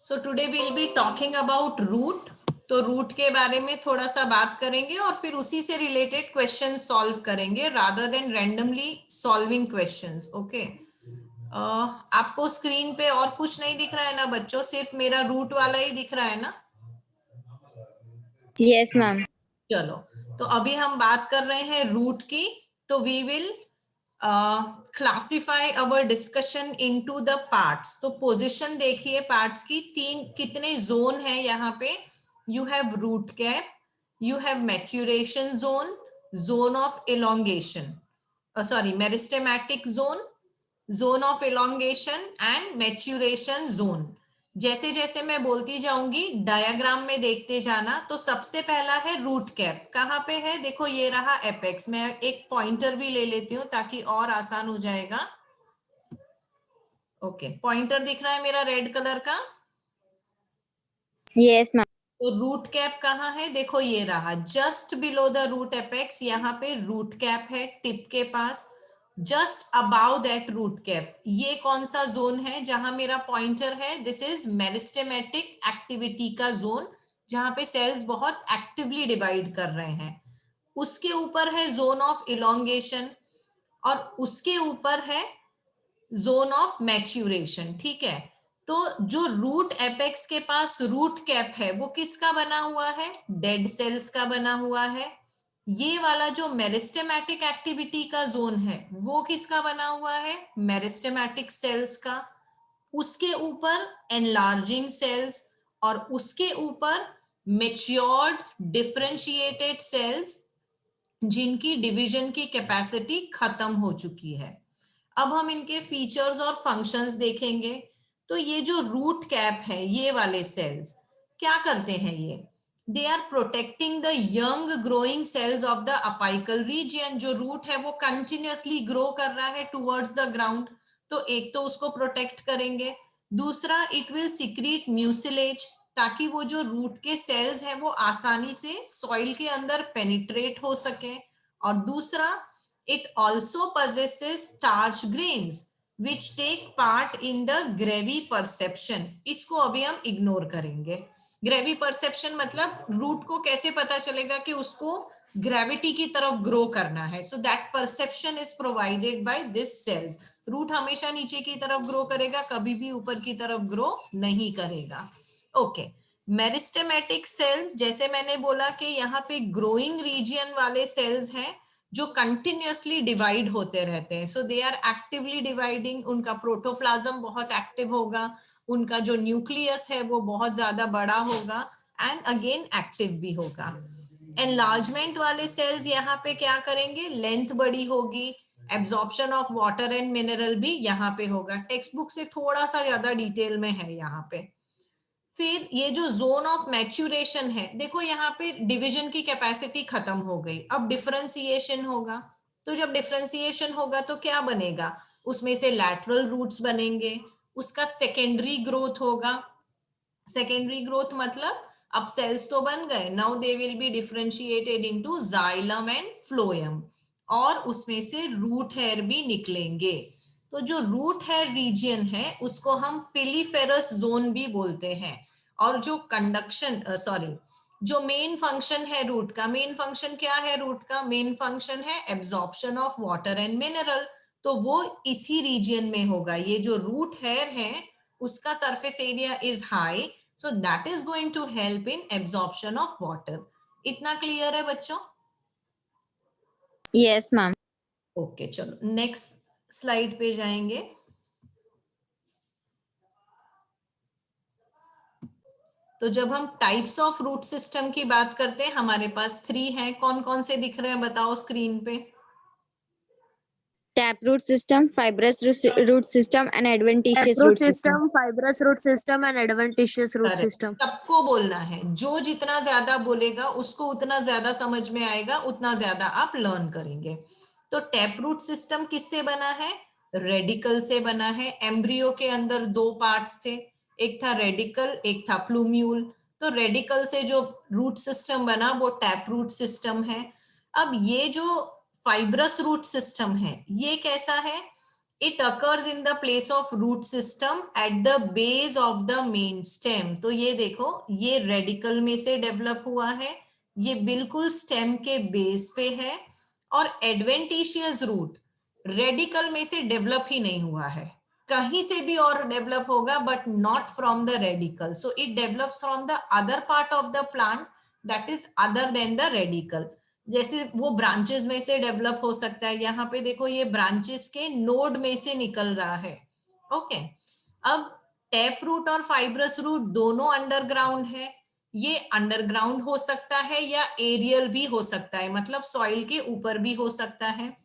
So today we will be talking about root. तो root के बारे में थोड़ा सा बात करेंगे और फिर उसी से रिलेटेड क्वेश्चन सॉल्व करेंगे rather than randomly solving questions. Okay, आपको स्क्रीन पे और कुछ नहीं दिख रहा है ना बच्चों, सिर्फ मेरा रूट वाला ही दिख रहा है ना? Yes ma'am. चलो, तो अभी हम बात कर रहे हैं रूट की। तो we will classify our discussion into the parts. तो पोजीशन देखिए पार्ट्स की, तीन कितने जोन है यहाँ पे। You have root cap, you have maturation zone, zone of elongation, sorry meristematic zone, zone of elongation and maturation zone. जैसे जैसे मैं बोलती जाऊंगी डायग्राम में देखते जाना। तो सबसे पहला है रूट कैप, कहाँ पे है देखो, ये रहा एपेक्स। मैं एक पॉइंटर भी ले लेती हूँ ताकि और आसान हो जाएगा। ओके, पॉइंटर दिख रहा है मेरा रेड कलर का? Yes ma'am. तो रूट कैप कहाँ है देखो, ये रहा just below the root apex. यहाँ पे रूट कैप है टिप के पास। Just above that root cap ये कौन सा जोन है जहां मेरा पॉइंटर है? दिस इज मेरिस्टेमेटिक एक्टिविटी का जोन, जहां पे सेल्स बहुत एक्टिवली डिवाइड कर रहे हैं। उसके ऊपर है जोन ऑफ इलोंगेशन और उसके ऊपर है जोन ऑफ मैच्यूरेशन। ठीक है, तो जो रूट एपेक्स के पास रूट कैप है वो किसका बना हुआ है? डेड सेल्स का बना हुआ है। ये वाला जो मेरिस्टेमेटिक एक्टिविटी का जोन है वो किसका बना हुआ है? मेरिस्टेमेटिक सेल्स का। उसके ऊपर एनलार्जिंग सेल्स और उसके ऊपर मेच्योर्ड डिफरेंशिएटेड सेल्स जिनकी डिवीजन की कैपेसिटी खत्म हो चुकी है। अब हम इनके फीचर्स और फंक्शंस देखेंगे। तो ये जो रूट कैप है, ये वाले सेल्स क्या करते हैं? ये they are protecting the young growing cells of the apical region. जो रूट है वो कंटिन्यूअसली ग्रो कर रहा है टुवर्ड्स द ग्राउंड, तो एक तो उसको प्रोटेक्ट करेंगे। दूसरा, इट विल सिक्रीट म्यूसिलेज, ताकि वो जो रूट के सेल्स हैं वो आसानी से सॉइल के अंदर पेनिट्रेट हो सके। और दूसरा, it also possesses starch grains which take part in the gravy perception। इसको अभी हम इग्नोर करेंगे। ग्रेवी परसेप्शन मतलब रूट को कैसे पता चलेगा कि उसको ग्रेविटी की तरफ ग्रो करना है। So that perception is provided by this cells. Root हमेशा नीचे की तरफ ग्रो करेगा, कभी भी ऊपर की तरफ ग्रो नहीं करेगा। ओके, मेरिस्टेमेटिक सेल्स, जैसे मैंने बोला कि यहाँ पे ग्रोइंग रीजियन वाले सेल्स हैं जो कंटिन्यूअसली डिवाइड होते रहते हैं। सो दे आर एक्टिवली डिवाइडिंग, उनका प्रोटोप्लाज्म बहुत एक्टिव होगा, उनका जो न्यूक्लियस है वो बहुत ज्यादा बड़ा होगा एंड अगेन एक्टिव भी होगा। एनलार्जमेंट वाले सेल्स यहाँ पे क्या करेंगे? लेंथ बड़ी होगी, absorption of water and mineral भी यहाँ पे होगा। टेक्स्ट बुक से थोड़ा सा ज्यादा डिटेल में है यहाँ पे। फिर ये जो जोन ऑफ मैच्यूरेशन है, देखो यहाँ पे डिवीजन की कैपेसिटी खत्म हो गई, अब डिफरेंशिएशन होगा। तो जब डिफरेंशिएशन होगा तो क्या बनेगा? उसमें से लैटरल रूट्स बनेंगे, उसका सेकेंडरी ग्रोथ होगा। सेकेंडरी ग्रोथ मतलब अब सेल्स तो बन गए, now they will be differentiated into xylem and phloem, और उसमें से रूट हेयर भी निकलेंगे। तो जो रूट हेयर रीजन है उसको हम पिलीफेरस जोन भी बोलते हैं। और जो कंडक्शन जो मेन फंक्शन है रूट का, मेन फंक्शन क्या है रूट का? मेन फंक्शन है absorption of water and mineral. तो वो इसी रीजन में होगा। ये जो रूट हेयर है उसका surface area is high, so that is going to help in absorption of water। इतना क्लियर है बच्चों? Yes ma'am. ओके, चलो नेक्स्ट स्लाइड पे जाएंगे। तो जब हम टाइप्स ऑफ रूट सिस्टम की बात करते हैं, हमारे पास 3 हैं। कौन कौन से दिख रहे हैं बताओ स्क्रीन पे? Tap root system, fibrous root system and adventitious root system. Fibrous root system and adventitious root correct, system. सबको बोलना है। जो जितना ज्यादा बोलेगा उसको उतना ज्यादा समझ में आएगा, उतना ज्यादा आप लर्न करेंगे। तो टैप रूट सिस्टम किससे बना है? रेडिकल से बना है। एम्ब्रियो के अंदर 2 पार्ट्स थे, एक था रेडिकल, एक था प्लूम्यूल। तो रेडिकल से जो रूट सिस्टम बना वो टैप रूट सिस्टम है। अब ये जो फाइब्रस रूट सिस्टम है ये कैसा है? It occurs in the place of root system at the base of the main stem. तो ये देखो, ये रेडिकल में से डेवलप हुआ है, ये बिल्कुल स्टेम के बेस पे है, और एडवेंटिशियस रूट रेडिकल में से डेवलप ही नहीं हुआ है, कहीं से भी और डेवलप होगा but not from the radical. So it develops from the other part of the plant that is other than the radical. जैसे वो ब्रांचेस में से डेवलप हो सकता है, यहाँ पे देखो ये ब्रांचेस के नोड में से निकल रहा है. ओके, अब टैप रूट और फाइब्रस रूट दोनों अंडरग्राउंड है. ये अंडरग्राउंड हो सकता है या एरियल भी हो सकता है, मतलब सॉइल के ऊपर भी हो सकता है.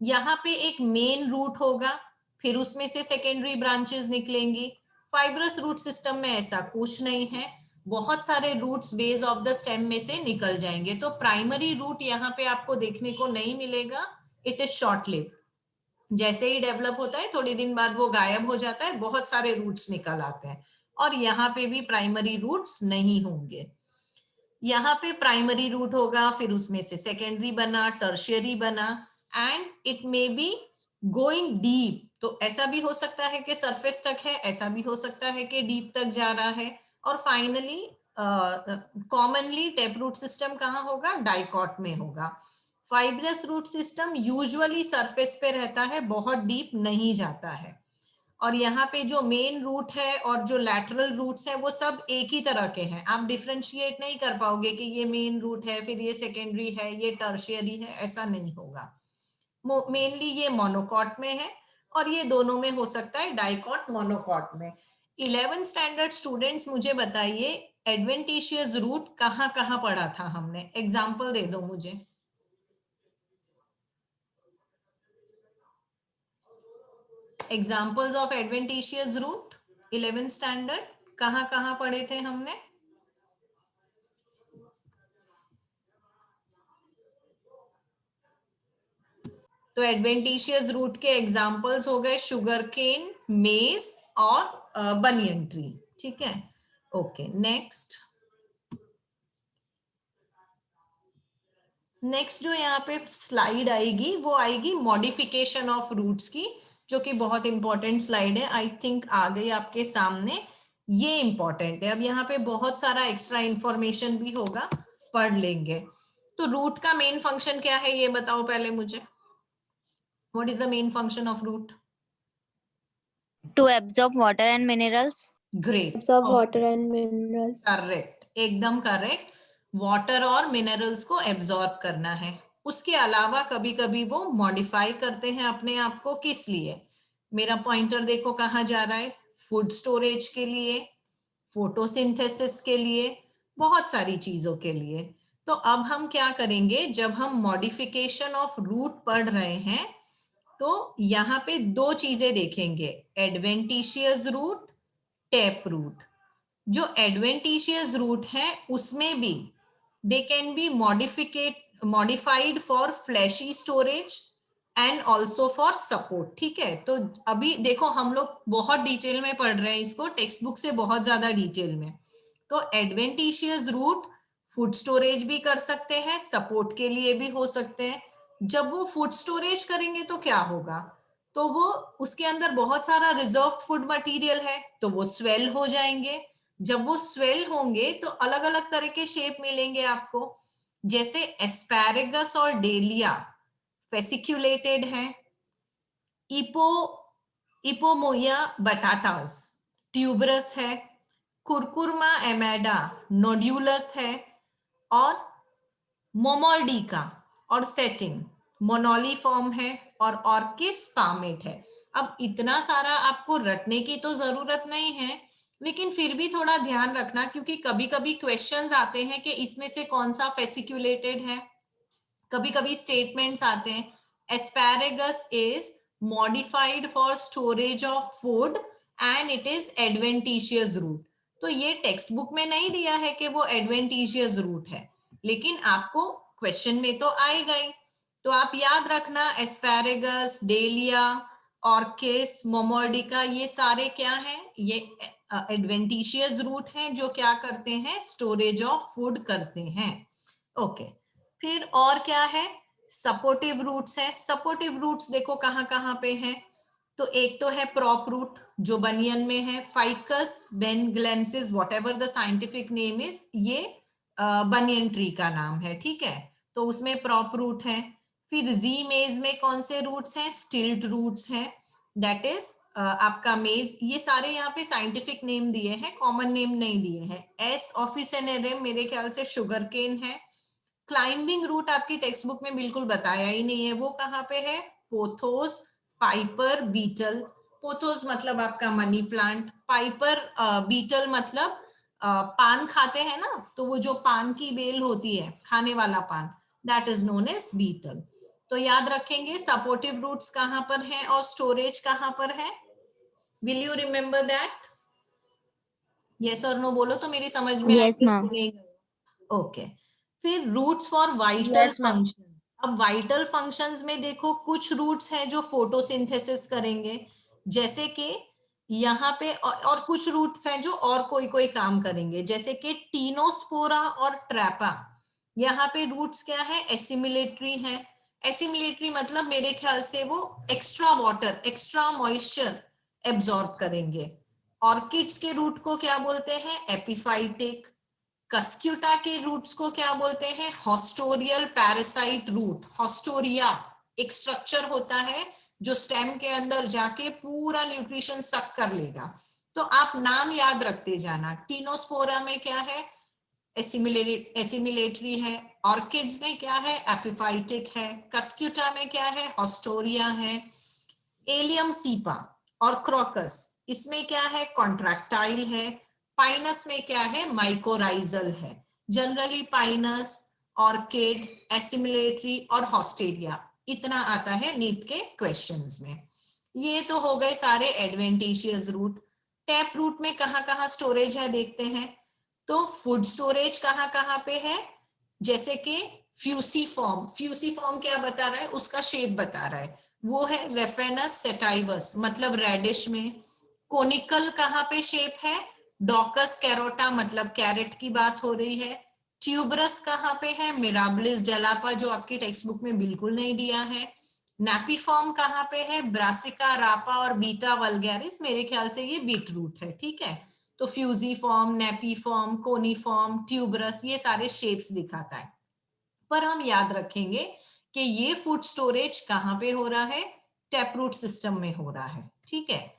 यहाँ पे एक मेन रूट होगा, फिर उसमें से सेकेंडरी ब्रांचेस निकलेंगी. फाइब्रस रूट सिस्टम में ऐसा कुछ नहीं है, बहुत सारे roots base of the stem में से निकल जाएंगे. तो प्राइमरी रूट यहाँ पे आपको देखने को नहीं मिलेगा, इट इज शॉर्ट लिव. जैसे ही डेवलप होता है थोड़ी दिन बाद वो गायब हो जाता है, बहुत सारे रूट्स निकल आते हैं, और यहाँ पे भी प्राइमरी रूट्स नहीं होंगे. यहाँ पे प्राइमरी रूट होगा, फिर उसमें से सेकेंडरी बना, टर्शियरी बना, and it may be going deep. तो ऐसा भी हो सकता है कि सरफेस तक है, ऐसा भी हो सकता है कि डीप तक जा रहा है. और finally commonly tap root system कहाँ होगा, डाइकॉट में होगा. Fibrous root system usually surface पे रहता है, बहुत डीप नहीं जाता है. और यहाँ पे जो मेन रूट है और जो लैटरल रूट्स है वो सब एक ही तरह के हैं, आप डिफरेंशिएट नहीं कर पाओगे कि ये मेन रूट है, फिर ये सेकेंडरी है, ये टर्शियरी है, ऐसा नहीं होगा. मेनली ये मोनोकॉट में है, और ये दोनों में हो सकता है, डाइकॉट, मोनोकॉट में. 11th स्टैंडर्ड स्टूडेंट्स मुझे बताइए, एडवेंटिशियस रूट कहाँ कहाँ पढ़ा था हमने, एग्जाम्पल दे दो मुझे. Examples of adventitious root 11th standard कहाँ कहाँ पढ़े थे हमने. तो एडवेंटिशियस रूट के एग्जाम्पल्स हो गए शुगर केन, मेज और बनियन ट्री. ठीक है, ओके. नेक्स्ट जो यहाँ पे स्लाइड आएगी वो आएगी मॉडिफिकेशन ऑफ रूट्स की, जो कि बहुत इंपॉर्टेंट स्लाइड है. आई थिंक आ गई आपके सामने, ये इंपॉर्टेंट है. अब यहाँ पे बहुत सारा एक्स्ट्रा इंफॉर्मेशन भी होगा, पढ़ लेंगे. तो रूट का मेन फंक्शन क्या है ये बताओ पहले मुझे. What is the main function of root? To absorb water and minerals. Great, Absorb water and minerals. Correct, एकदम करेक्ट. वाटर और मिनरल्स को एब्जॉर्ब करना है. उसके अलावा कभी कभी वो मॉडिफाई करते हैं अपने आप को, किस लिए? मेरा पॉइंटर देखो कहाँ जा रहा है, फूड स्टोरेज के लिए, फोटोसिंथेसिस के लिए, बहुत सारी चीजों के लिए. तो अब हम क्या करेंगे, जब हम मॉडिफिकेशन ऑफ रूट पढ़ रहे हैं तो यहाँ पे दो चीजें देखेंगे, एडवेंटिशियस रूट, टैप रूट. जो एडवेंटिशियस रूट है उसमें भी they can be modified for fleshy storage and also for support. ठीक है, तो अभी देखो हम लोग बहुत डिटेल में पढ़ रहे हैं इसको, टेक्स्ट बुक से बहुत ज्यादा डिटेल में. तो एडवेंटिशियस रूट फूड स्टोरेज भी कर सकते हैं, सपोर्ट के लिए भी हो सकते हैं. जब वो फूड स्टोरेज करेंगे तो क्या होगा, तो वो उसके अंदर बहुत सारा रिजर्व फूड मटेरियल है, तो वो स्वेल हो जाएंगे. जब वो स्वेल होंगे तो अलग अलग तरह के शेप मिलेंगे आपको, जैसे एस्पैरेगस और डेलिया फेसिक्यूलेटेड है, इपो इपोमोया बटाटास ट्यूबरस है, कुरकुरमा एमेडा नोड्यूलस है, और मोमोल्डिका और सेटिंग मोनोलीफॉर्म है, और ऑर्किस पामेट है. अब इतना सारा आपको रटने की तो जरूरत नहीं है, लेकिन फिर भी थोड़ा ध्यान रखना, क्योंकि कभी कभी क्वेश्चंस आते हैं कि इसमें से कौन सा फेसिक्यूलेटेड है. कभी कभी स्टेटमेंट्स आते हैं, asparagus is modified for storage of food and it is adventitious root. तो ये टेक्स्ट बुक में नहीं दिया है कि वो एडवेंटिशियस रूट है, लेकिन आपको क्वेश्चन में तो आएगा ही. तो आप याद रखना, एस्पैरेगस, डेलिया, ऑर्किस, मोमोर्डिका, ये सारे क्या हैं, ये एडवेंटिशियस रूट हैं जो क्या करते हैं, स्टोरेज ऑफ फूड करते हैं. ओके, फिर और क्या है, सपोर्टिव रूट्स है. सपोर्टिव रूट्स देखो कहाँ कहाँ पे है, तो एक तो है प्रॉप रूट जो बनियन में है, Ficus benghalensis whatever the scientific name is, ये बनियन ट्री का नाम है, ठीक है, तो उसमें प्रॉप रूट है। फिर जी मेज में कौन से रूट्स हैं, स्टिल्ट रूट्स हैं, दैट इज आपका मेज। ये सारे यहाँ पे साइंटिफिक नेम दिए हैं, कॉमन नेम नहीं दिए हैं। एस ऑफिसिनेरियम मेरे ख्याल से शुगर केन है। क्लाइंबिंग रूट आपकी टेक्स्ट बुक में बिल्कुल बताया ही नहीं है, वो कहाँ पे है, पोथोस, पाइपर, बीटल। पोथोस मतलब आपका मनी प्लांट, पाइपर बीटल मतलब पान खाते हैं ना, तो वो जो पान की बेल होती है, खाने वाला paan, that is known as betel. तो याद रखेंगे सपोर्टिव रूट्स कहाँ पर है और स्टोरेज कहाँ पर है। Will you remember that? Yes और नो बोलो तो मेरी समझ में Yes, ma'am. आएगी। ओके, फिर roots for vital Yes, ma'am. Function. अब वाइटल फंक्शंस में देखो कुछ रूट्स हैं जो फोटोसिंथेसिस करेंगे, जैसे कि यहाँ पे, और कुछ रूट्स हैं जो और कोई कोई काम करेंगे, जैसे कि टीनोस्पोरा और ट्रैपा। यहाँ पे रूट्स क्या है, एसिमिलेटरी है। एसिमिलेटरी मतलब मेरे ख्याल से वो extra water, extra moisture absorb करेंगे। ऑर्किड्स के रूट को क्या बोलते हैं, एपिफाइटिक। कस्क्यूटा के रूट्स को क्या बोलते हैं, हॉस्टोरियल पैरासाइट रूट। हॉस्टोरिया एक स्ट्रक्चर होता है जो स्टेम के अंदर जाके पूरा न्यूट्रिशन सक कर लेगा। तो आप नाम याद रखते जाना। टीनोस्पोरा में क्या है, एसिमिलेटरी है। ऑर्किड्स में क्या है, एपिफाइटिक है। कस्क्यूटा में क्या है, हॉस्टोरिया है। एलियम सीपा और क्रोकस, इसमें क्या है, कॉन्ट्रैक्टाइल है। पाइनस में क्या है, माइकोराइजल है। जनरली पाइनस, ऑर्किड, एसिमिलेटरी और हॉस्टेरिया, इतना आता है नीट के क्वेश्चंस में। ये तो हो गए सारे एडवेंटिशियस रूट। टैप रूट में कहाँ कहाँ स्टोरेज है देखते हैं। तो फूड स्टोरेज कहाँ कहाँ पे है, जैसे कि फ्यूसीफॉर्म। फ्यूसीफॉर्म क्या बता रहा है, उसका शेप बता रहा है, वो है रेफेनस सेटाइवस मतलब रेडिश में। कोनिकल कहाँ पे शेप है, डॉकस कैरोटा मतलब कैरेट की बात हो रही है। ट्यूबरस कहाँ पे है, मिराबिलिस जलापा जो आपकी टेक्स्ट बुक में बिल्कुल नहीं दिया है। नैपीफॉर्म कहाँ पे है, ब्रासिका रापा और बीटा वल्गैरिस, मेरे ख्याल से ये बीट रूट है, ठीक है। तो फ्यूजीफॉर्म, नैपीफॉर्म, कोनीफॉर्म, ट्यूबरस, ये सारे शेप्स दिखाता है। पर हम याद रखेंगे कि ये फूड स्टोरेज कहाँ पे हो रहा है, टैप रूट सिस्टम में हो रहा है, ठीक है।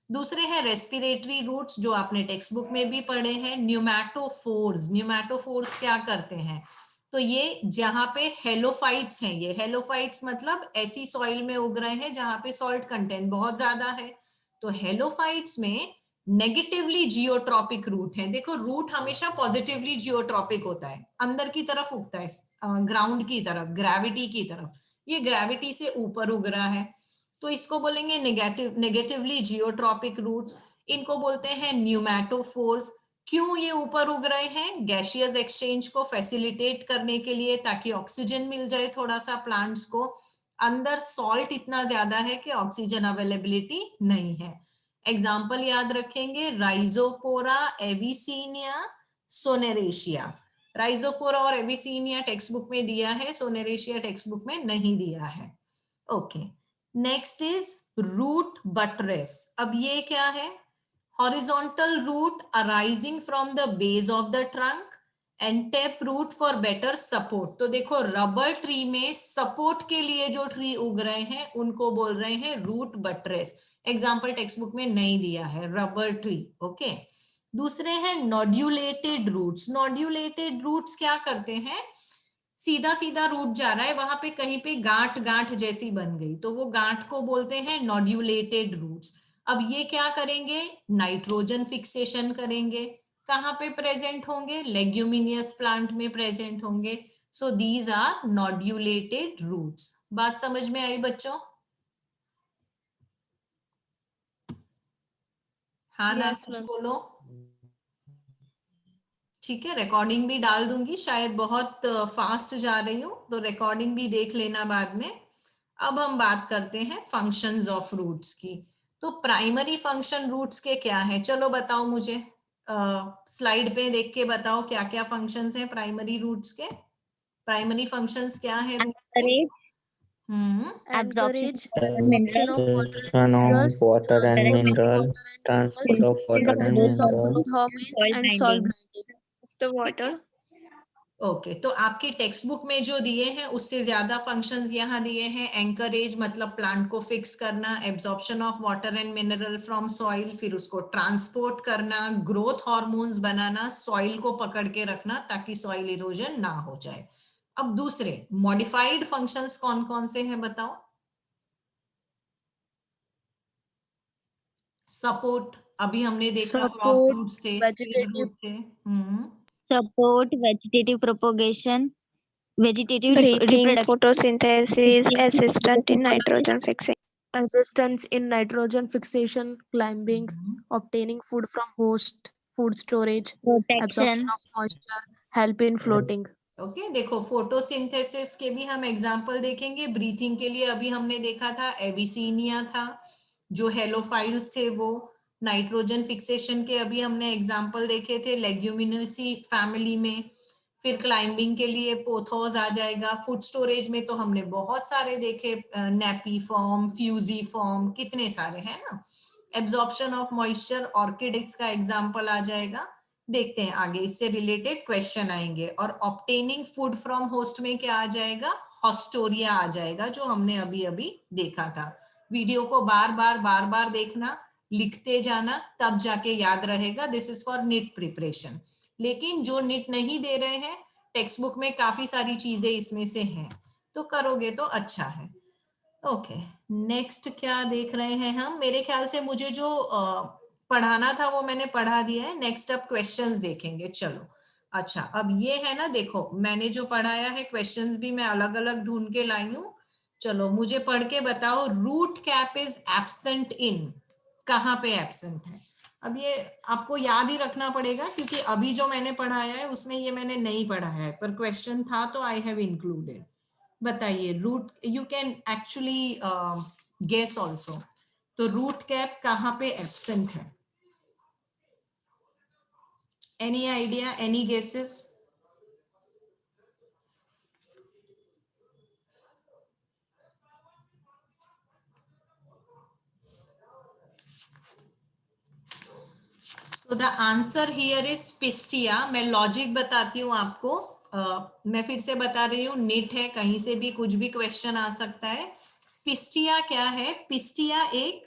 दूसरे हैं रेस्पिरेटरी रूट्स जो आपने टेक्स्ट बुक में भी पढ़े हैं, न्यूमैटोफोर्स। न्यूमैटोफोर्स क्या करते हैं, तो ये जहां पे हेलोफाइट्स हैं, ये हेलोफाइट्स मतलब ऐसी सॉइल में उग रहे हैं जहां पे सॉल्ट कंटेंट बहुत ज्यादा है। तो हेलोफाइट्स में नेगेटिवली जियोट्रॉपिक रूट है। देखो रूट हमेशा पॉजिटिवली जियोट्रॉपिक होता है, अंदर की तरफ उगता है, ग्राउंड की तरफ, ग्रेविटी की तरफ। ये ग्रेविटी से ऊपर उग रहा है, तो इसको बोलेंगे नेगेटिवली जियोट्रॉपिक रूट्स। इनको बोलते हैं न्यूमैटोफोर्स। क्यों ये ऊपर उग रहे हैं, गैसियस एक्सचेंज को फैसिलिटेट करने के लिए, ताकि ऑक्सीजन मिल जाए थोड़ा सा प्लांट्स को। अंदर सॉल्ट इतना ज्यादा है कि ऑक्सीजन अवेलेबिलिटी नहीं है। एग्जाम्पल याद रखेंगे, राइजोपोरा, एविसीनिया, सोनेरेशिया। राइजोपोरा और एविसीनिया टेक्स्ट बुक में दिया है, सोनेरेशिया टेक्स्ट बुक में नहीं दिया है। Okay, next is root buttress. अब ये क्या है, horizontal root arising from the base of the trunk and tap root for better support. तो देखो रबर ट्री में सपोर्ट के लिए जो ट्री उग रहे हैं उनको बोल रहे हैं root buttress. Example text book में नहीं दिया है, रबर ट्री, ओके। दूसरे हैं नोड्यूलेटेड रूट्स। नोड्यूलेटेड रूट्स क्या करते हैं, सीधा सीधा रूट जा रहा है, वहां पे कहीं पे गांठ गांठ जैसी बन गई, तो वो गांठ को बोलते हैं नोड्यूलेटेड रूट्स। अब ये क्या करेंगे, नाइट्रोजन फिक्सेशन करेंगे। कहाँ पे प्रेजेंट होंगे, लेग्यूमिनियस प्लांट में प्रेजेंट होंगे। So these are nodulated roots. बात समझ में आई बच्चों? हाँ ना, Yes, कुछ ma'am. बोलो। ठीक है, रिकॉर्डिंग भी डाल दूंगी, शायद बहुत फास्ट जा रही हूँ तो रिकॉर्डिंग भी देख लेना बाद में। अब हम बात करते हैं फंक्शंस ऑफ रूट्स की। तो प्राइमरी फंक्शन रूट्स के क्या है, चलो बताओ मुझे, स्लाइड पे देख के बताओ क्या क्या फंक्शंस हैं प्राइमरी रूट्स के। प्राइमरी फंक्शंस क्या है रूट के? Encourage, absorption Encourage of minerals, absorption of water and mineral, transfer of water and synthesis of mineral. growth hormones and soil binding the water. Okay तो आपकी text book में जो दिए हैं उससे ज्यादा फंक्शंस यहाँ दिए हैं। एंकरेज मतलब प्लांट को फिक्स करना, absorption of water and mineral from soil, फिर उसको ट्रांसपोर्ट करना, ग्रोथ हार्मोन्स बनाना, सॉइल को पकड़ के रखना ताकि सॉइल इरोजन ना हो जाए। अब दूसरे मॉडिफाइड फंक्शंस कौन कौन से हैं बताओ। सपोर्ट, अभी हमने देखा क्रॉप support रूट्स थे, सीड vegetative रूट थे। support vegetative propagation, vegetative Breathing, reproduction, photosynthesis, assistance assistance in nitrogen fixation, climbing, obtaining food from host, food storage, absorption protection, of moisture, help in floating. Okay देखो photosynthesis के भी हम example देखेंगे। Breathing के लिए अभी हमने देखा था एविसीनिया था, जो हेलोफाइल्स थे वो। नाइट्रोजन फिक्सेशन के अभी हमने एग्जांपल देखे थे लेग्यूमिनेसी फैमिली में। फिर क्लाइंबिंग के लिए पोथोस आ जाएगा। फूड स्टोरेज में तो हमने बहुत सारे देखे, नेपी फॉर्म, फ्यूजी फॉर्म, कितने सारे हैं ना। एब्जॉर्प्शन ऑफ मॉइस्चर, ऑर्किड इसका एग्जांपल आ जाएगा। देखते हैं आगे इससे रिलेटेड क्वेश्चन आएंगे। और ऑब्टेनिंग फूड फ्रॉम होस्ट में क्या आ जाएगा, हॉस्टोरिया आ जाएगा, जो हमने अभी अभी देखा था। वीडियो को बार बार देखना, लिखते जाना, तब जाके याद रहेगा। This is for NEET preparation. लेकिन जो नीट नहीं दे रहे हैं, टेक्स्ट बुक में काफी सारी चीजें इसमें से हैं, तो करोगे तो अच्छा है। ओके नेक्स्ट क्या देख रहे हैं हम। मेरे ख्याल से मुझे जो पढ़ाना था वो मैंने पढ़ा दिया है। नेक्स्ट अब क्वेश्चंस देखेंगे। चलो अच्छा, अब ये है ना, देखो मैंने जो पढ़ाया है क्वेश्चंस भी मैं अलग अलग ढूंढ के लाई हूँ। चलो मुझे पढ़ के बताओ, root cap is absent in, कहाँ पे एब्सेंट है। अब ये आपको याद ही रखना पड़ेगा क्योंकि अभी जो मैंने पढ़ाया है उसमें ये मैंने नहीं पढ़ा है, पर क्वेश्चन था तो आई हैव इंक्लूडेड। बताइए root, you can actually guess also. तो रूट कैप कहाँ पे एब्सेंट है, एनी आइडिया, एनी गेसेस। तो the answer here is Pistia. मैं लॉजिक बताती हूँ आपको। मैं फिर से बता रही हूँ, नीट है, कहीं से भी कुछ भी क्वेश्चन आ सकता है। पिस्टिया क्या है, पिस्टिया एक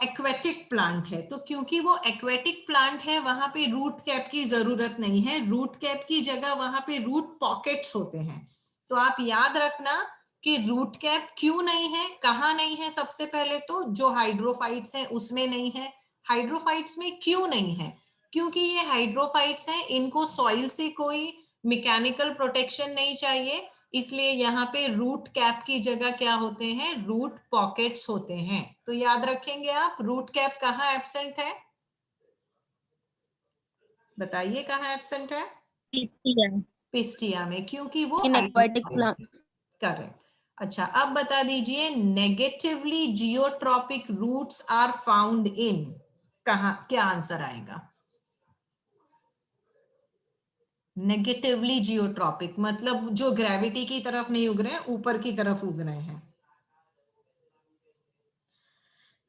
एक्वेटिक प्लांट है। तो क्योंकि वो एक्वेटिक प्लांट है, वहां पे रूट कैप की जरूरत नहीं है। रूट कैप की जगह वहां पे रूट पॉकेट्स होते हैं। तो आप याद रखना कि रूट कैप क्यों नहीं है, कहाँ नहीं है। सबसे पहले तो जो हाइड्रोफाइट्स हैं उसमें नहीं है। हाइड्रोफाइट्स में क्यों नहीं है, क्योंकि ये हाइड्रोफाइट्स हैं, इनको सॉइल से कोई मैकेनिकल प्रोटेक्शन नहीं चाहिए, इसलिए यहाँ पे रूट कैप की जगह क्या होते हैं, रूट पॉकेट्स होते हैं। तो याद रखेंगे आप, रूट कैप कहाँ एब्सेंट है, बताइए कहाँ एब्सेंट है। पिस्टिया में, क्योंकि वो In aquatic plant. करेक्ट। अच्छा अब बता दीजिए, negatively geotropic roots are found in, कहाँ, क्या आंसर आएगा। नेगेटिवली जियोट्रॉपिक मतलब जो ग्रेविटी की तरफ नहीं उग रहे हैं, ऊपर की तरफ उग रहे हैं।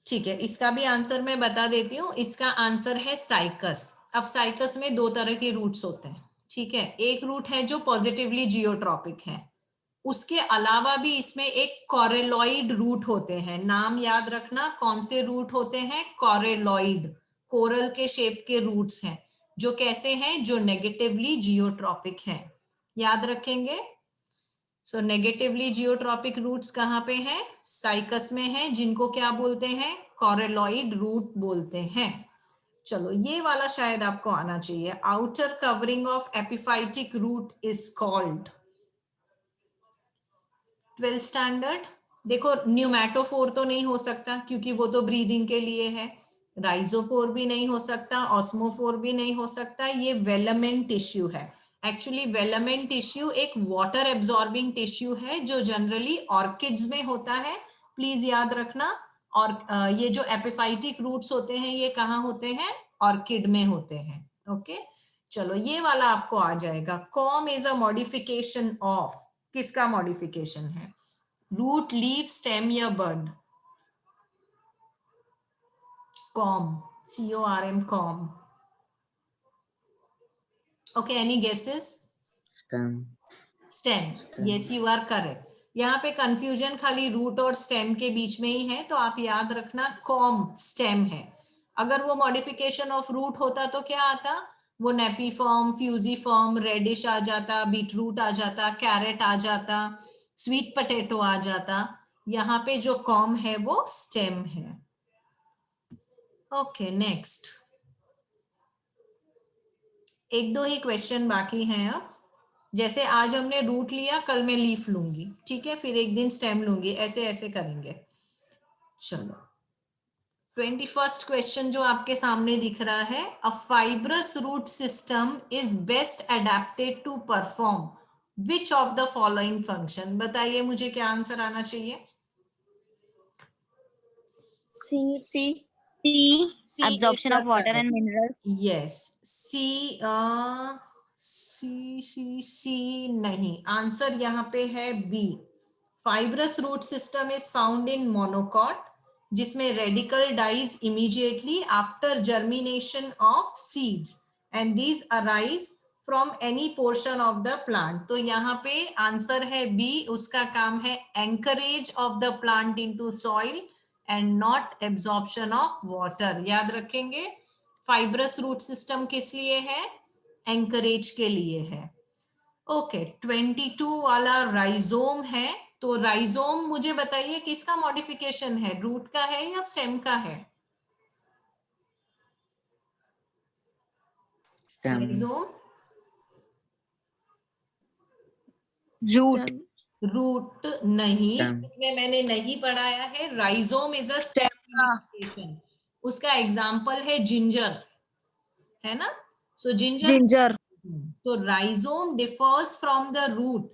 ठीक है, इसका भी आंसर मैं बता देती हूँ। इसका आंसर है साइकस। अब साइकस में दो तरह के रूट्स होते हैं, ठीक है। एक रूट है जो पॉजिटिवली जियोट्रॉपिक है, उसके अलावा भी इसमें एक कॉरेलॉइड रूट होते हैं। नाम याद रखना, कौन से रूट होते हैं, कॉरेलॉइड, कोरल के शेप के रूट्स हैं, जो कैसे हैं, जो नेगेटिवली जियोट्रॉपिक हैं। याद रखेंगे। सो नेगेटिवली जियोट्रॉपिक रूट्स कहाँ पे हैं, साइकस में हैं, जिनको क्या बोलते हैं, कॉरेलॉइड रूट बोलते हैं। चलो ये वाला शायद आपको आना चाहिए। Outer covering of epiphytic root is called, 12th standard. देखो न्यूमैटोफोर तो नहीं हो सकता क्योंकि वो तो ब्रीदिंग के लिए है। राइजोफोर भी नहीं हो सकता, ऑस्मोफोर भी नहीं हो सकता। ये वेलामेंट टिश्यू है। एक्चुअली वेलामेंट टिश्यू एक वाटर एब्जॉर्बिंग टिश्यू है जो जनरली ऑर्किड्स में होता है, प्लीज याद रखना। और ये जो एपिफाइटिक रूट्स होते हैं ये कहाँ होते हैं, ऑर्किड में होते हैं। ओके चलो ये वाला आपको आ जाएगा। Corm is a modification of, किसका मॉडिफिकेशन है, रूट, लीफ, स्टेम या bud? Corm, CORM, corm. Okay, any guesses? Stem. Yes, you are correct. यहाँ पे कंफ्यूजन खाली रूट और स्टेम के बीच में ही है, तो आप याद रखना कॉम स्टेम है. अगर वो मॉडिफिकेशन ऑफ रूट होता तो क्या आता? वो नेपीफॉर्म, फ्यूजीफॉर्म, रेडिश आ जाता, बीटरूट आ जाता, कैरेट आ जाता, स्वीट पोटैटो आ जाता. यहाँ पे जो कॉम है वो स्टेम है. Okay, next. एक दो ही क्वेश्चन बाकी हैं अब. जैसे आज हमने रूट लिया, कल मैं लीफ लूंगी, ठीक है, फिर एक दिन स्टेम लूंगी, ऐसे ऐसे करेंगे. चलो, 21st क्वेश्चन जो आपके सामने दिख रहा है, a fibrous root system is best adapted to perform which of the following function? बताइए मुझे क्या आंसर आना चाहिए. C. C Absorption is of the water correct. and minerals. Yes, C. C नहीं, आंसर यहाँ पे है B. Fibrous root system is found in monocot, जिसमें radical dies immediately after germination of seeds and these arise from any portion of the plant. तो यहाँ पे answer है B. उसका काम है anchorage of the plant into soil and not absorption of water. याद रखेंगे, फाइब्रस रूट सिस्टम किस लिए है? एंकरेज के लिए है. ओके, 22 वाला राइजोम है. तो राइजोम मुझे बताइए किसका मॉडिफिकेशन है, रूट का है या स्टेम का है? Rhizome Stem. रूट नहीं, में मैंने नहीं पढ़ाया है. Rhizome is a stem modification. उसका एग्जांपल है जिंजर, है ना. So ginger. तो rhizome differs from the root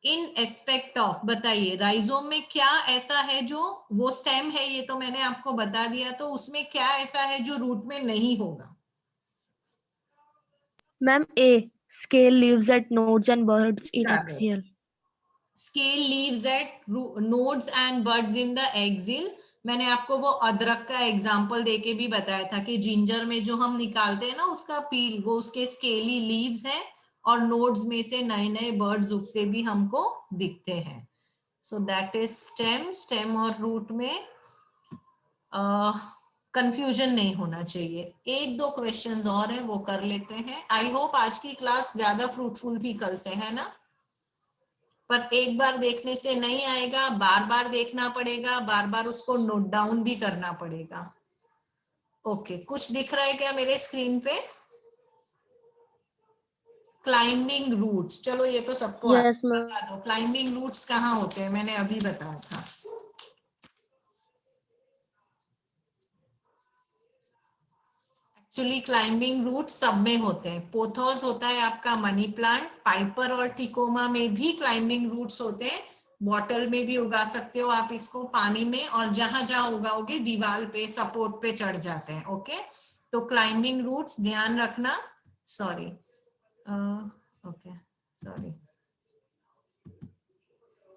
in aspect of, बताइए राइजोम में क्या ऐसा है जो, वो स्टेम है ये तो मैंने आपको बता दिया, तो उसमें क्या ऐसा है जो रूट में नहीं होगा? Ma'am, A. Scale leaves at nodes and buds in axial. Scale leaves at nodes and buds in the axil. मैंने आपको वो अदरक का एग्जांपल देके भी बताया था कि जिंजर में जो हम निकालते हैं ना उसका पील, वो उसके स्केली लीव्स हैं और नोड्स में से नए नए बर्ड्स उगते भी हमको दिखते हैं. So that is stem. Stem और रूट में कंफ्यूजन नहीं होना चाहिए. एक दो क्वेश्चंस और हैं, वो कर लेते हैं. आई होप आज की क्लास ज्यादा फ्रूटफुल थी कल से, है ना. पर एक बार देखने से नहीं आएगा, बार बार देखना पड़ेगा, बार बार उसको नोट डाउन भी करना पड़ेगा. ओके, कुछ दिख रहा है क्या मेरे स्क्रीन पे? क्लाइंबिंग रूट्स, चलो ये तो सबको Yes, ma'am. बता दो. क्लाइंबिंग रूट्स कहाँ होते हैं, मैंने अभी बताया था. एक्चुअली क्लाइंबिंग रूट सब में होते हैं. पोथोस होता है आपका मनी प्लांट, पाइपर और टिकोमा में भी क्लाइंबिंग रूट्स होते हैं. बॉटल में भी उगा सकते हो आप इसको, पानी में, और जहां जहां उगाओगे दीवार पे, सपोर्ट पे चढ़ जाते हैं. ओके, तो क्लाइंबिंग रूट्स ध्यान रखना. Sorry, okay, sorry.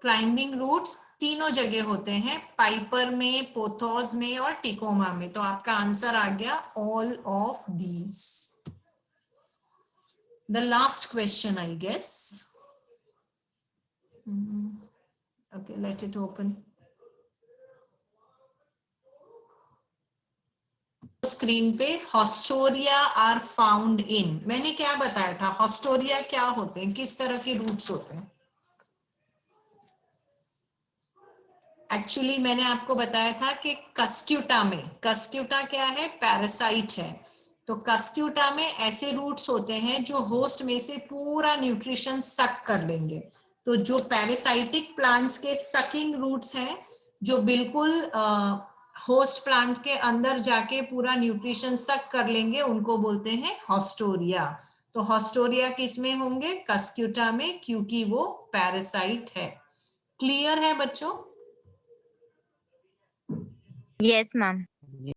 Climbing roots तीनों जगह होते हैं, पाइपर में, पोथोस में और टिकोमा में. तो आपका आंसर आ गया all of these. The last question I guess. Okay, let it open. Screen पे हॉस्टोरिया आर फाउंड इन, मैंने क्या बताया था, हॉस्टोरिया क्या होते हैं, किस तरह के रूट्स होते हैं? एक्चुअली मैंने आपको बताया था कि कस्क्यूटा में, कस्क्यूटा क्या है, पैरासाइट है. तो कस्क्यूटा में ऐसे रूट्स होते हैं जो होस्ट में से पूरा न्यूट्रिशन सक कर लेंगे. तो जो पैरासाइटिक प्लांट्स के सकिंग रूट्स हैं, जो बिल्कुल होस्ट प्लांट के अंदर जाके पूरा न्यूट्रिशन सक कर लेंगे, उनको बोलते हैं हॉस्टोरिया. तो हॉस्टोरिया किस में होंगे? कस्क्यूटा में, क्योंकि वो पैरासाइट है. क्लियर है बच्चों? Yes, ma'am.